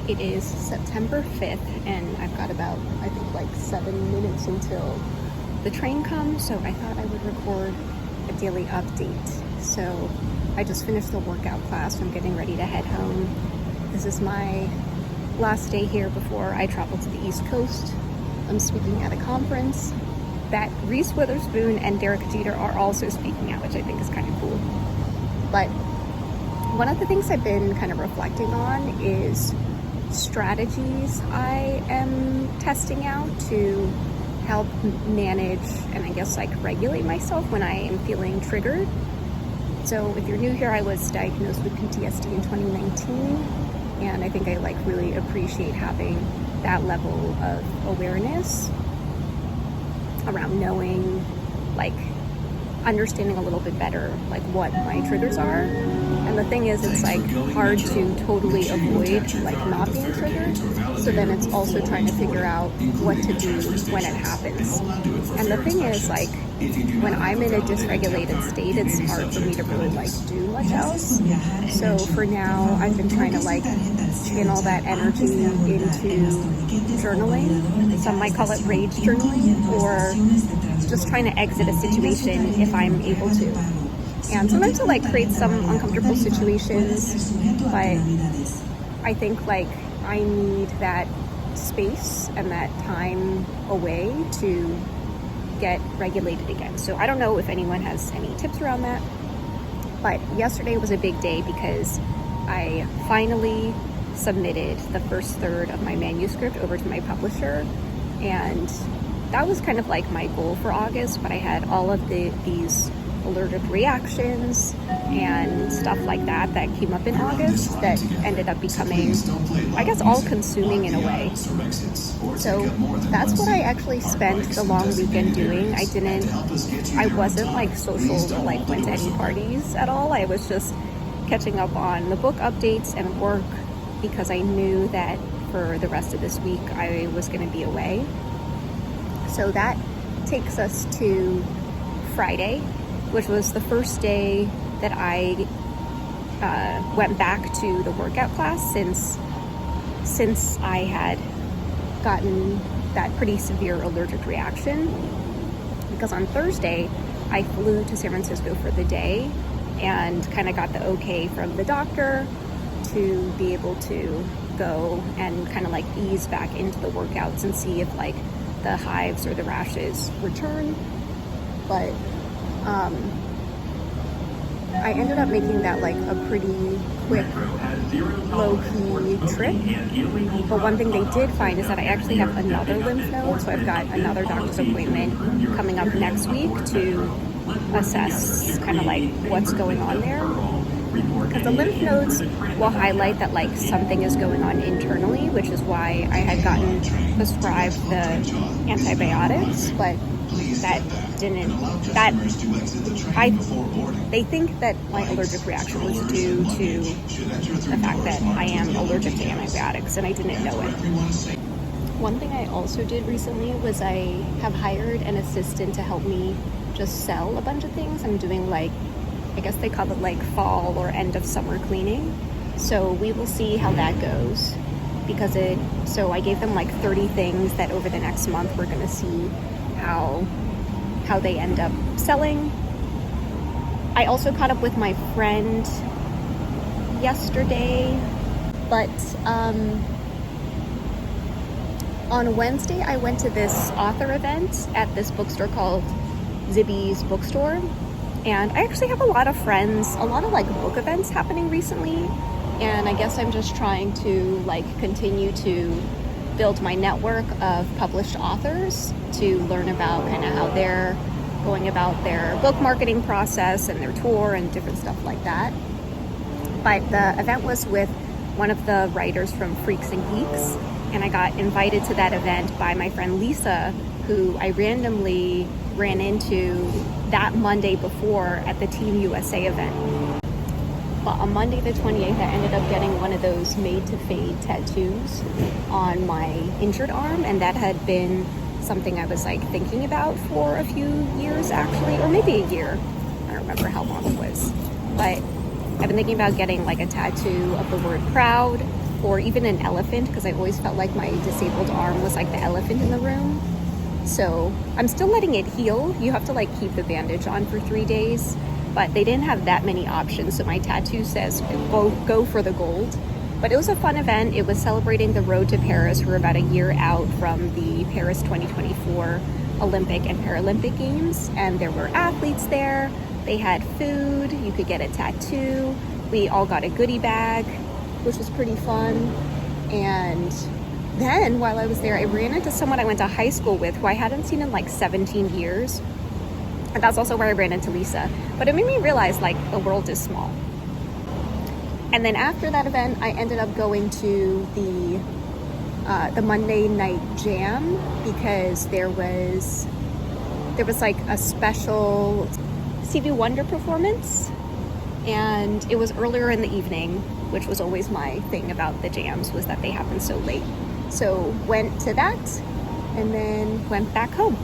It is September 5th and I've got about, I think, like 7 minutes until the train comes, so I thought I would record a daily update. So I just finished the workout class, so I'm getting ready to head home. This is my last day here before I travel to the East Coast. I'm speaking at a conference that Reese Witherspoon and Derek Jeter are also speaking at, which I think is kind of cool. But one of the things I've been kind of reflecting on is strategies I am testing out to help manage and I guess like regulate myself when I am feeling triggered. So if you're new here, I was diagnosed with PTSD in 2019, and I think I like really appreciate having that level of awareness around knowing, like understanding a little bit better like what my triggers are. And the thing is, it's like hard to totally avoid like not being triggered, so then it's also trying to figure out what to do when it happens. And the thing is, like when I'm in a dysregulated state, it's hard for me to really like do much else. So for now, I've been trying to like channel that energy into journaling. Some might call it rage journaling, or just trying to exit a situation if I'm able to. And sometimes it like creates some uncomfortable situations, but I think like I need that space and that time away to get regulated again. So I don't know if anyone has any tips around that, but yesterday was a big day because I finally submitted the first third of my manuscript over to my publisher, and that was kind of like my goal for August, but I had all of these allergic reactions and stuff like that came up in August that ended up becoming, I guess, all-consuming in a way. So that's what I actually spent the long weekend doing. I wasn't like social or like went to any parties at all. I was just catching up on the book updates and work because I knew that for the rest of this week I was going to be away. So that takes us to Friday, which was the first day that I went back to the workout class since I had gotten that pretty severe allergic reaction. Because on Thursday, I flew to San Francisco for the day and kind of got the okay from the doctor to be able to go and kind of like ease back into the workouts and see if like the hives or the rashes return. But I ended up making that like a pretty quick, low-key trip. But one thing they did find is that I actually have another lymph node, so I've got another doctor's appointment coming up next week to assess kind of like what's going on there. Because the lymph nodes will highlight that like something is going on internally, which is why I had gotten prescribed the antibiotics, but they think that my allergic reaction was due to the fact that I am allergic to antibiotics, and I didn't know it. One thing I also did recently was I have hired an assistant to help me just sell a bunch of things. I'm doing like, I guess they call it like fall or end of summer cleaning. So we will see how that goes, because so I gave them like 30 things that over the next month we're gonna see how they end up selling. I also caught up with my friend yesterday, but on Wednesday I went to this author event at this bookstore called Zibby's Bookstore, and I actually have a lot of friends, a lot of like book events happening recently, and I guess I'm just trying to like continue to build my network of published authors to learn about kind of how they're going about their book marketing process and their tour and different stuff like that. But the event was with one of the writers from Freaks and Geeks, and I got invited to that event by my friend Lisa, who I randomly ran into that Monday before at the Team USA event. But on Monday the 28th, I ended up getting one of those made-to-fade tattoos on my injured arm, and that had been something I was like thinking about for a few years actually, or maybe a year. I don't remember how long it was, but I've been thinking about getting like a tattoo of the word proud or even an elephant, because I always felt like my disabled arm was like the elephant in the room. So I'm still letting it heal. You have to like keep the bandage on for 3 days, but they didn't have that many options. So my tattoo says go for the gold. But it was a fun event. It was celebrating the road to Paris. We're about a year out from the Paris 2024 Olympic and Paralympic Games, and there were athletes there. They had food, you could get a tattoo. We all got a goodie bag, which was pretty fun. And then while I was there, I ran into someone I went to high school with who I hadn't seen in like 17 years. And that's also where I ran into Lisa. But it made me realize like the world is small. And then after that event, I ended up going to the Monday night jam, because there was like a special Stevie Wonder performance, and it was earlier in the evening, which was always my thing about the jams, was that they happen so late. So went to that and then went back home.